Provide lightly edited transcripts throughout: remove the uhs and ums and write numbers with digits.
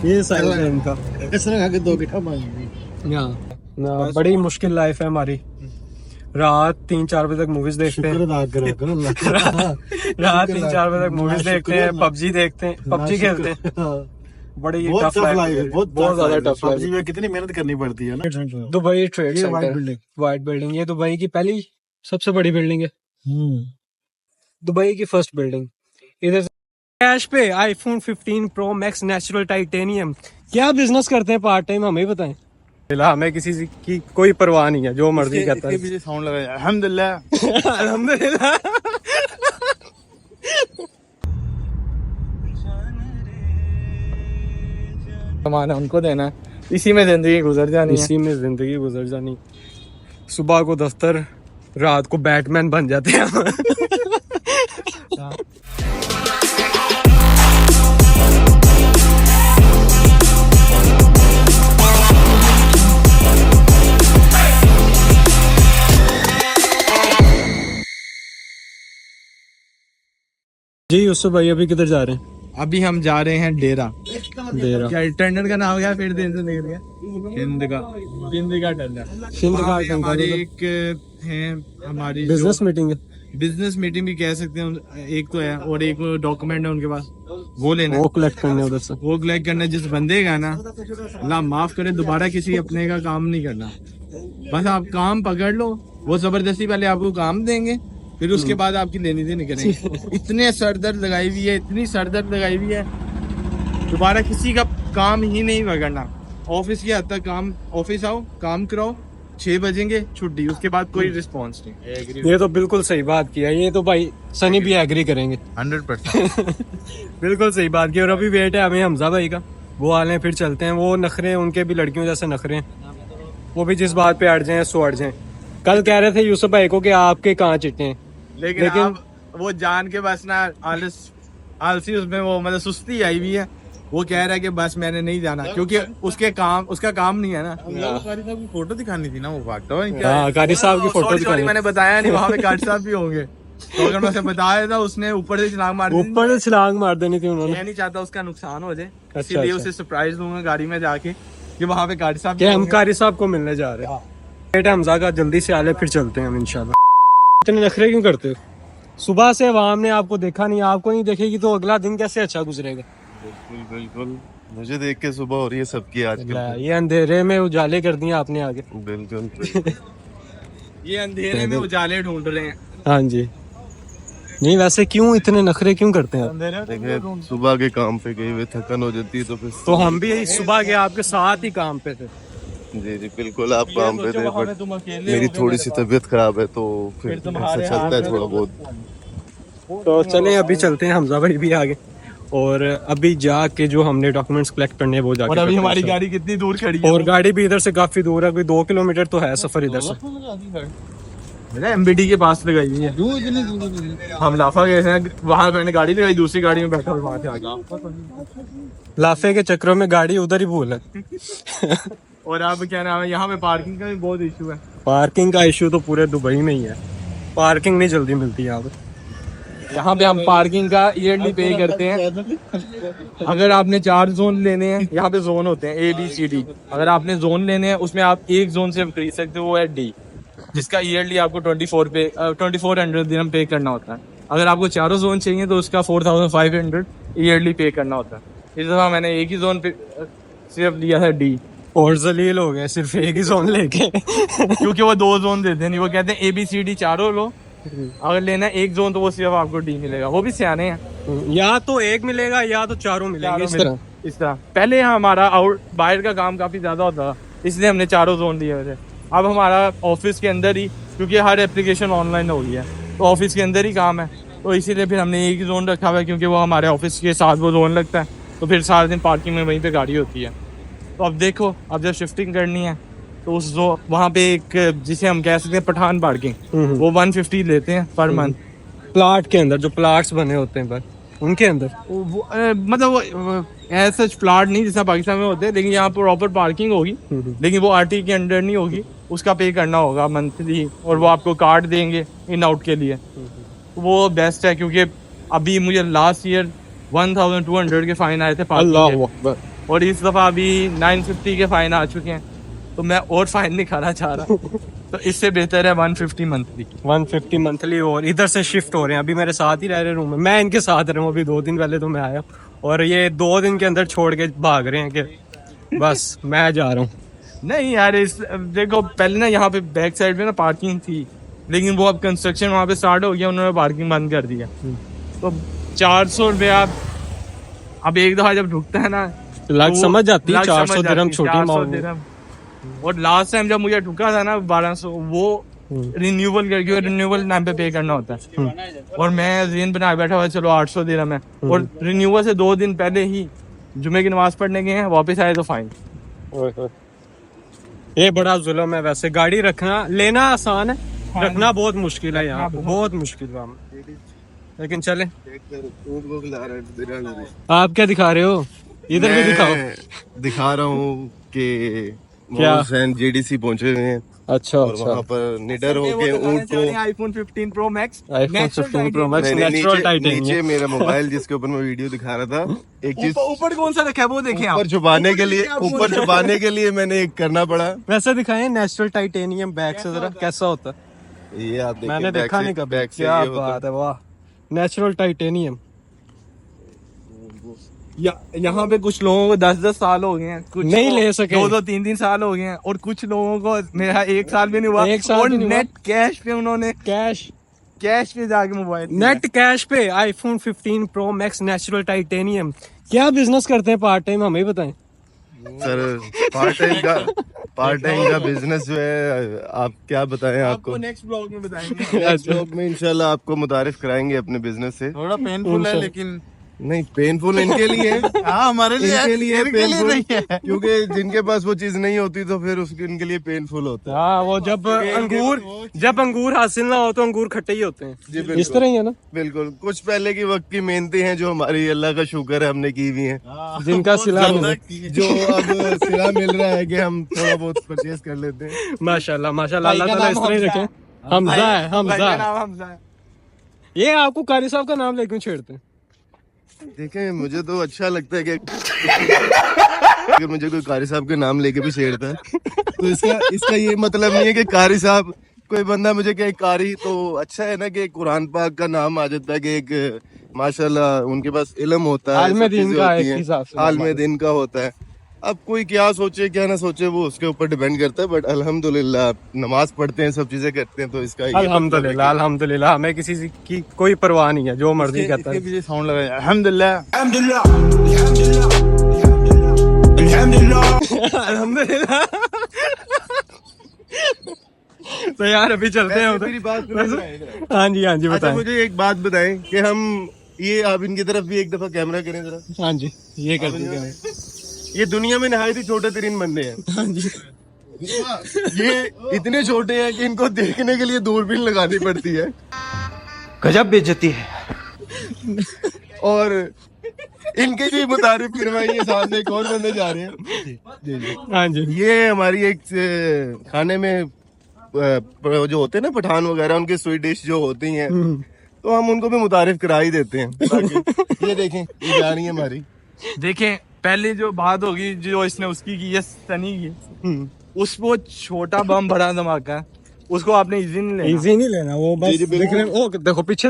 ये साइड है इनका। इस तरह आगे 2 गिठा मांगी। यहाँ बड़ी मुश्किल लाइफ है हमारी। रात 3-4 बजे तक मूवीज देखते हैं। अदा करा करो अल्लाह। रात 3-4 बजे तक मूवीज देखते हैं, पबजी देखते हैं, पबजी खेलते हैं। बड़ी टफ लाइफ है, बहुत ज्यादा टफ लाइफ है। कितनी मेहनत करनी पड़ती है ना। दुबई ट्रेड ये सेंटर, व्हाइट बिल्डिंग, ये दुबई की पहली सबसे बड़ी बिल्डिंग है। दुबई की फर्स्ट बिल्डिंग। इधर कैश पे iPhone 15 pro max natural titanium. क्या बिजनेस करते हैं पार्ट टाइम, हमें बताएं। हमें किसी की कोई परवाह नहीं है, जो मर्जी करता है। इसके साउंड लगाया अल्हम्दुलिल्लाह। अल्हम्दुलिल्लाह। कमाना उनको देना है, इसी में जिंदगी गुजर जानी है। इसी में जिंदगी गुजर जानी। सुबह को दफ्तर, रात को बैटमैन बन जाते हैं। जी यूसुफ भाई अभी किधर जा रहे हैं? अभी हम जा रहे हैं डेरा। डेरा क्या टेंडर का नाम क्या फिर दिन से निकल गया? हिंद का टेंडर। सिंध का हमारी एक है, हमारी बिजनेस मीटिंग है। बिजनेस मीटिंग भी कह सकते हैं, एक तो है और एक डॉक्यूमेंट है उनके पास, वो लेना है, वो कलेक्ट करने उधर से। वो कलेक्ट करना है। जिस बंदे का ना, अल्लाह माफ करे, दोबारा किसी अपने का काम नहीं करना। बस आप काम पकड़ लो, वो जबरदस्ती पहले आपको काम देंगे, फिर उसके बाद आपकी लेनी देनी करेंगे। इतने सरदर्द लगाई हुई है, इतनी सरदर्द लगाई हुई है, दोबारा किसी का काम ही नहीं पकड़ना। ऑफिस की हद तक काम, ऑफिस आओ, काम कराओ, 6 बजेंगे छुट्टी, उसके बाद कोई रिस्पॉन्स नहीं। ये तो बिल्कुल सही बात किया, ये तो भाई सनी भी एग्री करेंगे। 100%। बिल्कुल सही बात की। और अभी वेट है हमें हमजा भाई का, वो आ लें फिर चलते हैं। वो नखरे हैं, उनके भी लड़कियों जैसे नखरे हैं, वो भी जिस बात पे अड़ जाए सो अड़ जाए। कल कह रहे थे यूसुफ भाई को कि आपके कहाँ चिट्टे हैं, लेकिन वो जान के बस ना आलसी उसमें वो मतलब सुस्ती आई हुई है। वो कह रहा है कि बस मैंने नहीं जाना, क्योंकि उसका काम नहीं है ना। कारी साहब की फोटो दिखानी थी ना, वो भागता हुआ। कारी साहब की फोटो दिखानी। मैंने बताया नहीं, वहाँ पे कारी साहब भी होंगे, तो अगर मैं उसे बताया था, उसने ऊपर से छलांग मार दी। ऊपर से छलांग मार देनी थी उन्होंने। मैं नहीं चाहता उसका नुकसान हो जाए, अच्छा, इसलिए उसे सरप्राइज दूंगा गाड़ी में जाके कि वहाँ पे कारी साहब। हम कारी साहब को मिलने जा रहे हैं। बेटा हमजा का जल्दी से आले, फिर चलते हैं हम इंशाल्लाह। इतने नखरे क्यों करते हो? सुबह से अवाम ने आपको देखा नहीं, आपको नहीं देखेगी तो अगला दिन कैसे अच्छा गुजरेगा? बिल्कुल मुझे देख के सुबह हो रही है सबकी आजकल। ये अंधेरे में उजाले कर दिए आपने आगे। बिल्कुल। ये अंधेरे में उजाले ढूंढ रहे हैं। हाँ जी। नहीं वैसे क्यों इतने नखरे क्यों करते हैं? देखिए सुबह के काम पे गए हुए थकन हो जाती है, तो फिर तो हम भी सुबह के आपके साथ ही काम पे थे। जी जी बिल्कुल आप काम पे थे, बट मेरी थोड़ी सी तबीयत खराब है, तो फिर ऐसा चलता है थोड़ा बहुत। तो चलें अभी चलते हैं, हमजा भाई भी आगे, और अभी जाके जो हमने डॉक्यूमेंट्स कलेक्ट करने हैं वो जाके। और अभी हमारी गाड़ी कितनी दूर खड़ी है? और गाड़ी भी इधर से काफी दूर है, कोई 2 किलोमीटर तो है सफर इधर से। मेरा एमबीडी के पास लगाई हुई है। हम लाफा गए थे, वहाँ मैंने गाड़ी लगाई, दूसरी गाड़ी में बैठा, वहाँ से आ गया। लाफे के चक्रों में गाड़ी उधर ही भूल है। और अब क्या नाम है, यहाँ पे पार्किंग का भी बहुत इशू है। पार्किंग का इशू तो पूरे दुबई में ही है, पार्किंग नहीं जल्दी मिलती यहाँ पे। यहाँ पे हम पार्किंग का ईयरली पे करते हैं। अगर आपने 4 जोन लेने हैं, यहाँ पे जोन होते हैं ABCD। अगर आपने जोन लेने हैं, उसमें आप एक जोन से खरीद सकते हो, वो है D, जिसका ईयरली आपको 2400 दिरहम पे करना होता है। अगर आपको चारों जोन चाहिए तो उसका 4500 ईयरली पे करना होता है। इस दफा मैंने एक ही जोन पे सिर्फ लिया है D। और जलील हो गए सिर्फ एक ही जोन लेके। क्योंकि वो 2 जोन देते नहीं, वो कहते हैं ABCD चारों लो, अगर लेना एक जोन तो वो सिर्फ आपको D मिलेगा। वो भी सियाने हैं, या तो एक मिलेगा या तो चारों मिलेंगे, इस तरह। पहले हमारा बाहर का काम काफी ज्यादा होता था, इसलिए हमने चारों जोन लिए थे। अब हमारा ऑफिस के अंदर ही, क्योंकि हर एप्लीकेशन ऑनलाइन हो गई है, तो ऑफिस के अंदर ही काम है, तो इसीलिए फिर हमने एक ही जोन रखा हुआ है, क्योंकि वो हमारे ऑफिस के साथ वो जोन लगता है, तो फिर सारा दिन पार्किंग में वहीं पे गाड़ी होती है। तो अब देखो, अब जब शिफ्टिंग करनी है तो उस वहाँ पे एक, जिसे हम कह सकते हैं पठान पार्किंग, वो 150 लेते हैं पर मंथ। प्लाट के अंदर जो प्लाट्स बने होते हैं, पर उनके अंदर मतलब वो ऐसा प्लाट नहीं जैसा पाकिस्तान में होते हैं, लेकिन यहाँ पर प्रॉपर पार्किंग होगी, लेकिन वो RT के अंडर नहीं होगी, उसका पे करना होगा मंथली, और वो आपको कार्ड देंगे इन आउट के लिए। वो बेस्ट है, क्योंकि अभी मुझे लास्ट ईयर 1200 के फाइन आए थे। अल्लाह अकबर। और इस दफ़ा अभी 950 के फाइन आ चुके हैं, तो मैं और फाइन नहीं खाना चाह रहा। तो इससे बेहतर है 150 मंथली। 150 मंथली। और इधर से शिफ्ट हो रहे हैं, अभी मेरे साथ ही रह रहे रूम में, मैं इनके साथ रहा हूँ। अभी 2 दिन पहले तो मैं आया और ये 2 दिन के अंदर छोड़ के भाग रहे हैं कि बस मैं जा रहा हूँ। नहीं यार, इस देखो पहले ना यहाँ पे बैक साइड में ना पार्किंग थी, लेकिन वो अब कंस्ट्रक्शन वहाँ पे स्टार्ट हो गया, उन्होंने पार्किंग बंद कर दिया। तो 400 रुपया अब एक दफ़ा जब ढुकता है ना लग तो समझ जाती है, लग 400 समझ दिरहम जाती, छोटी 400 अमाउंट नहीं। दिरहम। और लास्ट टाइम जब मुझे ढुका था ना 1200, वो रिन्यूअल करके रिन्यूअल टाइम पे पे करना होता है, और मैं ज़हन बना बैठा हुआ चलो 800 दिरहम है, और रिन्यूअल से 2 दिन पहले ही जुमे की नमाज पढ़ने गए हैं, वापस आए तो फाइन। ये बड़ा जुल्म है। वैसे गाड़ी रखना लेना आसान है, रखना बहुत मुश्किल है यहाँ पे, बहुत मुश्किल काम है। लेकिन चले, आप क्या दिखा रहे हो? इधर भी दिखाओ। दिखा रहा हूँ कि क्या? जेडीसी पहुंचे हुए हैं। अच्छा और वहाँ पर निडर होके ऊँट को iPhone 15 pro max, iPhone 15 Pro Max नहीं, नेचुरल नीचे टाइटेनियम। मेरा मोबाइल जिसके ऊपर मैं वीडियो दिखा रहा था, एक चीज ऊपर कौन सा रखा है वो देखें आप। ऊपर छुपाने के लिए मैंने एक करना पड़ा। वैसे दिखाएं नेचुरल टाइटेनियम बैक से जरा कैसा होता है। ये आप देखिए, मैंने बैक देखा से- नहीं कभी। बैक से क्या ये होता है। बात है, वाह। Natural titanium. यहाँ पे कुछ लोगों को 10-10 साल हो गए हैं, कुछ नहीं ले सके। 2-2, 3-3 साल हो गए हैं, और कुछ लोगों को मेरा 1 साल भी नहीं हुआ। 1 साल और भी नहीं हुआ। नेट कैश पे उन्होंने कैश पे जाके मोबाइल नेट कैश पे iPhone 15 Pro Max natural titanium. क्या बिजनेस करते हैं पार्ट टाइम, हमें बताएं। सर पार्ट टाइम का बिजनेस जो है, आप क्या बताएं आपको। नेक्स्ट ब्लॉग में बताएंगे। नेक्स्ट ब्लॉग में इंशाल्लाह आपको मुतारिफ कराएंगे अपने बिजनेस से। थोड़ा पेनफुल है लेकिन नहीं, पेनफुल इनके लिए है। हाँ, हमारे लिए इनके लिए इनके लिए पेनफुल नहीं है। क्योंकि जिनके पास वो चीज नहीं होती तो फिर उसके इनके लिए पेनफुल होता है। हाँ, वो जब अंगूर हासिल ना हो तो अंगूर खट्टे ही होते हैं। जी बिल्कुल, इस तरह ही है ना। बिल्कुल। कुछ पहले की वक्त की मेहनतें हैं जो हमारी अल्लाह का शुक्र है हमने की हुई हैं, जिनका सिला जो अब सिला मिल रहा है कि हम थोड़ा बहुत परचेज कर लेते हैं। माशाल्लाह माशाल्लाह, अल्लाह ताला इस तरह ही रखे। हमजा है, हमजा है। हमजा है। ये आपको कारी साहब का नाम ले क्यों छेड़ते हैं? देखें, मुझे तो अच्छा लगता है कि अगर मुझे कोई कारी साहब के नाम लेके भी छेड़ता है तो इसका ये मतलब नहीं है कि कारी साहब, कोई बंदा मुझे कहे कारी तो अच्छा है ना कि कुरान पाक का नाम आ जाता है कि एक माशाल्लाह उनके पास इल्म होता है, आलिम सब दीन चीजें का होती एक हैं, हिसाब से आलिम दीन का होता है। अब कोई क्या सोचे क्या ना सोचे वो उसके ऊपर डिपेंड करता है, बट अल्हम्दुलिल्लाह नमाज पढ़ते हैं, सब चीजें करते हैं, तो इसका ये अल्हम्दुलिल्लाह अल्हम्दुलिल्लाह, हमें किसी की कोई परवाह नहीं है, जो मर्जी कहता है। पीछे साउंड लगाया अल्हम्दुलिल्लाह। अल्हम्दुलिल्लाह। तो यार अभी चलते हैं मेरी बात सुनिए। हाँ जी हाँ जी, अच्छा, बताएं। मुझे एक बात बताएं कि हम ये आप इनकी तरफ भी एक दफा कैमरा करें जरा। हाँ जी, ये कर दीजिए। ये दुनिया में नहायत ही छोटे तरीन बंदे हैं। हाँ जी। ये इतने छोटे हैं कि इनको देखने के लिए दूरबीन लगानी पड़ती है, गजब बेइज्जती है। और इनके भी मुतारिफ करवाइए, सामने एक और बंदे जा रहे हैं। जी जी। हाँ जी। ये हमारी एक खाने में जो होते हैं ना पठान वगैरह, उनके स्वीट डिश जो होती हैं, तो हम उनको भी मुतारिफ करा ही देते हैं ताकि ये देखें, ये जा रही है हमारी। देखें, पहले जो बात होगी जो इसने उसकी की है, सनी की, उस वो छोटा बम बड़ा धमाका, उसको आपने इजी नहीं लेना। इजी नहीं लेना, वो बस जी, जी, बिल्कुल। देख रहे हैं। ओ देखो पीछे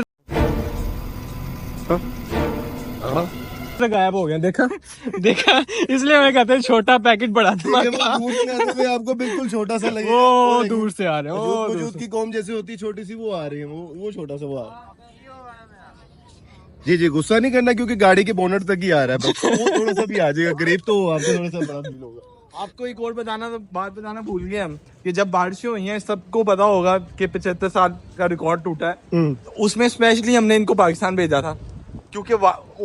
गायब हो गया, देखा देखा, इसलिए मैं कहते हैं छोटा पैकेट बड़ा धमाका। दूर से आते हुए आपको बिल्कुल छोटा सा लगेगा। वो दूर से आ रहे हैं, वो दूर वजूद की कौम जैसी होती है छोटी सी, वो आ रही है, वो छोटा सा वो आ रहा है। जी जी, गुस्सा नहीं करना क्योंकि गाड़ी के बोनट तक ही आ रहा है, बस वो थोड़ा सा भी आ जाएगा करीब तो आपको थोड़ा सा बड़ा फील होगा। आपको एक और बात बताना भूल गए हम कि जब बारिशें हुई हैं, सबको पता होगा कि 75 साल का रिकॉर्ड टूटा है, तो उसमें स्पेशली हमने इनको पाकिस्तान भेजा था, क्योंकि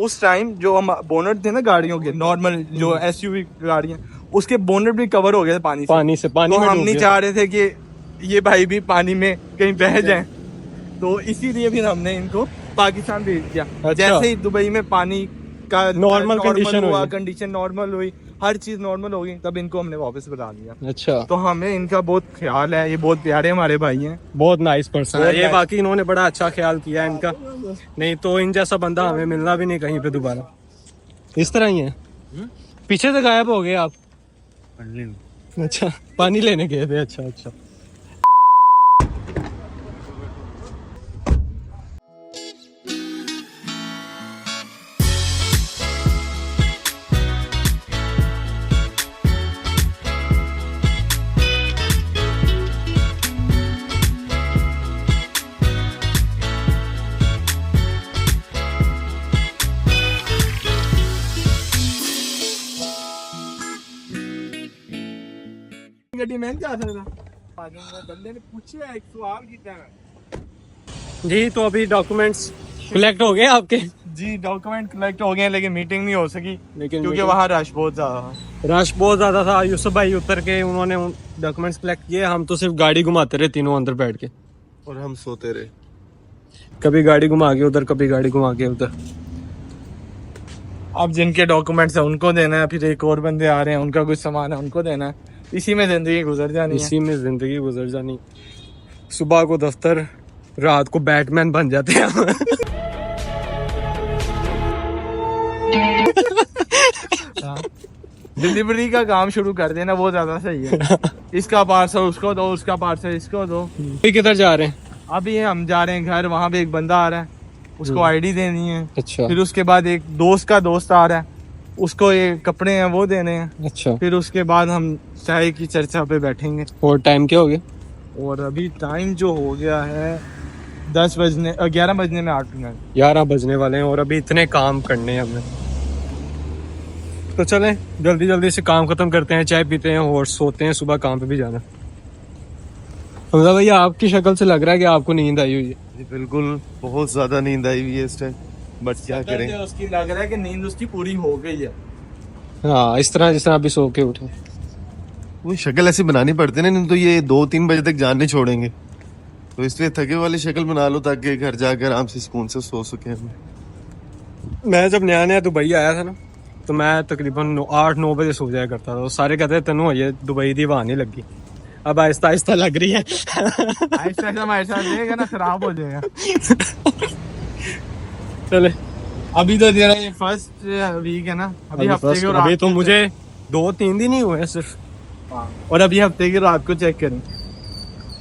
उस टाइम जो हम बोनट थे ना गाड़ियों के, नॉर्मल जो एसयूवी गाड़ियां, उसके बोनट भी कवर हो गए थे पानी से। पानी तो में हम डूब नहीं गया। चाह रहे थे कि ये भाई भी पानी में कहीं बह जाएं, तो इसीलिए फिर हमने इनको पाकिस्तान भेज दिया। अच्छा। जैसे ही दुबई में पानी का नॉर्मल कंडीशन हुआ, हुई। कंडीशन नॉर्मल हुई, हर चीज नॉर्मल हो गई, तब इनको हमने वापस बुला लिया। अच्छा, तो हमें इनका बहुत ख्याल है, ये बहुत प्यारे हमारे भाई हैं। बहुत नाइस पर्सन है बहुत ये, nice। बाकी इन्होंने बड़ा अच्छा ख्याल किया इनका, नहीं तो इन जैसा बंदा हमें मिलना भी नहीं कहीं पे दोबारा। इस तरह ही है पीछे से गायब हो गए आप? अच्छा, पानी लेने गए थे। अच्छा अच्छा। ਗੱਡੀ ਮੈਂ ਜਾ ਸਕਦਾ बंदे ने पूछा एक सवाल किया जी, तो अभी डॉक्यूमेंट्स कलेक्ट हो गए आपके? जी डॉक्यूमेंट कलेक्ट हो गए लेकिन मीटिंग नहीं हो सकी लेकिन क्योंकि वहाँ रश बहुत ज्यादा था। रश बहुत ज्यादा था। यूसुफ भाई उतर के उन्होंने डॉक्यूमेंट्स कलेक्ट किए, हम तो सिर्फ गाड़ी घुमाते रहे तीनों अंदर बैठ के, और हम सोते रहे। कभी गाड़ी घुमा के उधर, कभी गाड़ी घुमा के उधर। अब जिनके डॉक्यूमेंट्स है उनको देना है, फिर एक और बंदे आ रहे हैं उनका कुछ सामान है उनको देना है, इसी में जिंदगी गुजर जानी है। इसी में जिंदगी गुजर जानी। सुबह को दफ्तर, रात को बैटमैन बन जाते हैं हम। डिलीवरी का काम शुरू कर देना वो ज्यादा सही है। इसका पार्सल उसको दो, उसका पार्सल इसको दो। अभी किधर जा रहे हैं? अभी हम जा रहे हैं घर, वहाँ पे एक बंदा आ रहा है उसको आईडी देनी है। अच्छा फिर उसके बाद एक दोस्त का दोस्त आ रहा है उसको ये कपड़े हैं वो देने हैं। अच्छा। फिर उसके बाद हम चाय की चर्चा पे बैठेंगे। और टाइम क्या हो गया? और अभी टाइम जो हो गया है 11 बजने में 8 मिनट। 11 बजने वाले हैं और अभी इतने काम करने हैं हमें। तो चलें जल्दी जल्दी से काम खत्म करते हैं, चाय पीते हैं और सोते हैं, सुबह काम पे भी जाना। हमजा भैया आपकी शक्ल से लग रहा है कि आपको नींद आई हुई है। जी बिल्कुल, बहुत ज्यादा नींद आई हुई है इस टाइम, बट क्या करें। उसकी लग रहा है कि नींद उसकी पूरी हो गई है। हाँ, इस तरह जिस तरह अभी सो के उठे। वो शक्ल ऐसी बनानी पड़ती है ना, नहीं तो ये 2-3 बजे तक जान नहीं छोड़ेंगे, तो इसलिए थके वाली शक्ल बना लो ताकि घर जाकर आराम से सुकून से सो सके हम। मैं जब नया नया दुबई आया था ना, तो मैं तकरीबन 8-9 बजे सो जाया करता था। तो सारे कहते हैं तेनों ये दुबई दी हवा नहीं लगी। अब आहिस्ता आहिस्ता लग रही है। आहिस्ता हमारे साथ रहेगा ना खराब हो जाएगा। चले अभी तो तेरा ये फर्स्ट वीक है ना, अभी हफ्ते के अभी तो मुझे 2-3 दिन ही हुए हैं सिर्फ, और अभी हफ्ते की रात को चेक करें।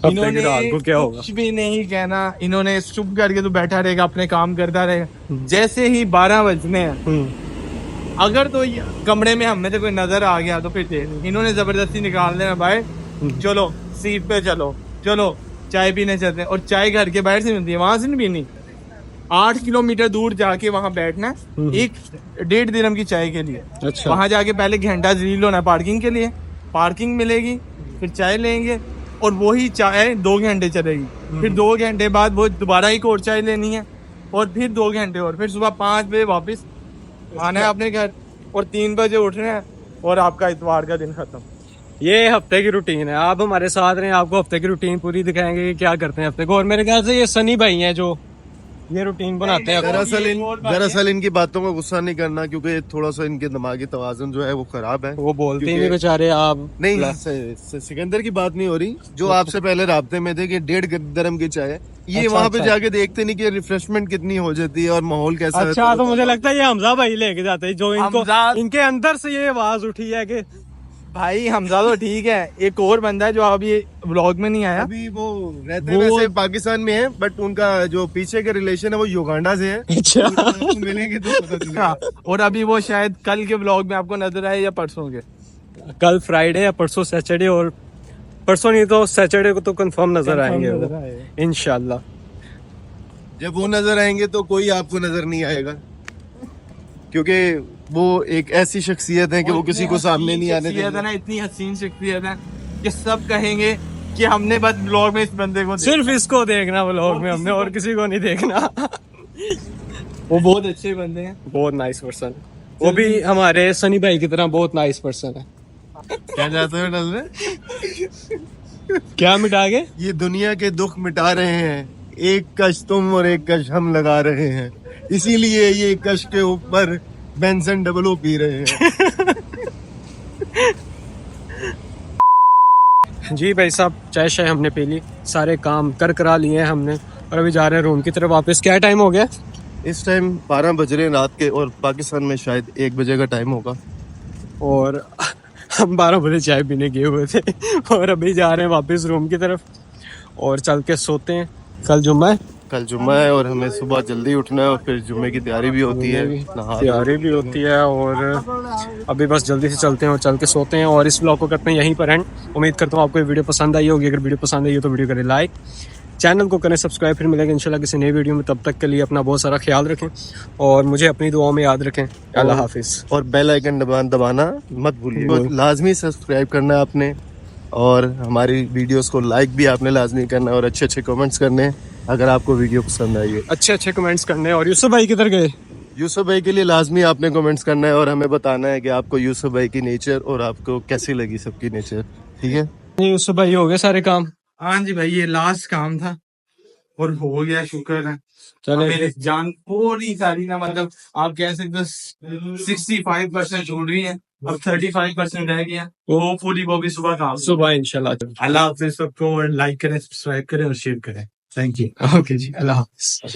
हफ्ते की रात को क्या होगा कुछ भी नहीं कहना, इन्होंने चुप करके तो बैठा रहेगा अपने काम करता रहेगा। जैसे ही 12 बजने हैं अगर तो कमरे में हमें से कोई नजर आ गया तो फिर इन्होंने जबरदस्ती निकाल देना, भाई चलो सीट पे चलो, चलो चाय पीने चलते हैं। और चाय घर के बाहर से मिलती है, वहां से नहीं पीनी। 8 किलोमीटर दूर जाके वहां बैठना है 1-1.5 दिरहम की चाय के लिए। अच्छा। वहां जाके पहले घंटा जलील होना पार्किंग के लिए, पार्किंग मिलेगी, फिर चाय लेंगे और वही चाय 2 घंटे चलेगी। फिर 2 घंटे बाद वो दोबारा एक और चाय लेनी है और फिर 2 घंटे और फिर सुबह 5 बजे वापस आना है अपने घर और 3 बजे उठना है और आपका इतवार का दिन खत्म। ये हफ्ते की रूटीन है। आप हमारे साथ रहे, आपको हफ्ते की रूटीन पूरी दिखाएंगे कि क्या करते हैं हफ्ते को। और मेरे ख्याल से ये सनी भाई हैं जो ये रूटीन बनाते हैं। दरअसल इनकी बातों का गुस्सा नहीं करना, क्योंकि थोड़ा सा इनके दिमागी तवाज़ुन जो है वो खराब है। वो बोलते ही नहीं बेचारे। आप नहीं, सिकंदर की बात नहीं हो रही, जो आपसे पहले राब्ते में थे कि 1.5 दिरहम की चाय है। ये अच्छा, वहाँ पे अच्छा। जाके देखते नहीं कि रिफ्रेशमेंट कितनी हो जाती है और माहौल कैसा अच्छा रहता तो मुझे लगता है ये हमजा भाई लेके जाते हैं, जो इनको हमजा- इनके अंदर से ये आवाज उठी है कि भाई हमजा तो ठीक है, एक और बंदा है जो अभी व्लॉग में नहीं आया। अभी वो रहते वैसे पाकिस्तान में है, बट उनका जो पीछे के रिलेशन है वो युगांडा से है। अच्छा तो मिलेंगे तो पता चलेगा। हाँ, और अभी वो शायद कल के व्लॉग में आपको नजर आए या परसों के। कल फ्राइडे या परसों सैटरडे, और परसों नहीं तो सैटरडे को तो कंफर्म नजर आएंगे वो, इंशाल्लाह। जब वो नजर आएंगे तो कोई आपको नजर नहीं आएगा, क्योंकि वो एक ऐसी शख्सियत है कि वो किसी को सामने नहीं आने देंगे। ना इतनी हसीन शख्सियत है कि सब कहेंगे कि हमने बस ब्लॉग में इस बंदे को सिर्फ इसको देखना व्लॉग में हमने, और किसी को नहीं देखना। वो बहुत अच्छे बंदे हैं, बहुत नाइस पर्सन। वो भी हमारे सनी भाई की तरह बहुत नाइस पर्सन है। क्या चाहते हो नजर? क्या मिटा के? ये दुनिया के दुख मिटा रहे हैं, एक कश तुम और एक कश हम लगा रहे हैं, इसीलिए ये कश के ऊपर बेंसन डबल ओ पी रहे हैं। जी भाई साहब, चाय शाय हमने पी ली, सारे काम करा लिए हैं हमने, और अभी जा रहे हैं रूम की तरफ वापस। क्या टाइम हो गया? इस टाइम 12 बज रहे हैं रात के, और पाकिस्तान में शायद 1 बजे का टाइम होगा। और हम 12 बजे चाय पीने गए हुए थे और अभी जा रहे हैं वापस रूम की तरफ और चल के सोते हैं। कल जुम्मा है, कल जुम्मा है और हमें सुबह जल्दी उठना है और फिर जुम्मे की तैयारी भी होती है, तैयारी भी होती है और अभी बस जल्दी से चलते हैं और चल के सोते हैं। और इस ब्लॉग को करते हैं यहीं पर एंड। उम्मीद करता हूँ आपको ये वीडियो पसंद आई होगी। अगर वीडियो पसंद आई हो तो वीडियो करें लाइक, चैनल को करें सब्सक्राइब। फिर मिलेंगे इंशाल्लाह किसी नई वीडियो में। तब तक के लिए अपना बहुत सारा ख्याल रखें और मुझे अपनी दुआओं में याद रखें। अल्लाह हाफिज़। और बेल आइकन दबाना मत भूलिए। तो लाजमी सब्सक्राइब करना है आपने और हमारी वीडियोस को लाइक भी आपने लाजमी करना है और अच्छे अच्छे कमेंट्स करने हैं अगर आपको वीडियो पसंद आई है। अच्छे अच्छे कमेंट्स करने। और यूसुफ भाई किधर गए? यूसुफ भाई के लिए लाजमी आपने कमेंट्स करना है और हमें बताना है कि आपको यूसुफ भाई की नेचर और आपको कैसी लगी सबकी नेचर। ठीक है यूसुफ भाई हो गए सारे काम? हाँ जी भाई, ये लास्ट काम था और हो गया, शुक्र है। चले मेरे जान पूरी सारी ना, मतलब आप कह सकते हो 65% छूट रही है, अब 35% रह गया। होपफुली वो भी सुबह काम। सुबह इंशाल्लाह। अल्लाह हाफिज़ सबको। और लाइक करें, सब्सक्राइब करें और शेयर करें। Thank you. ओके जी, अल्लाह हाफिज़।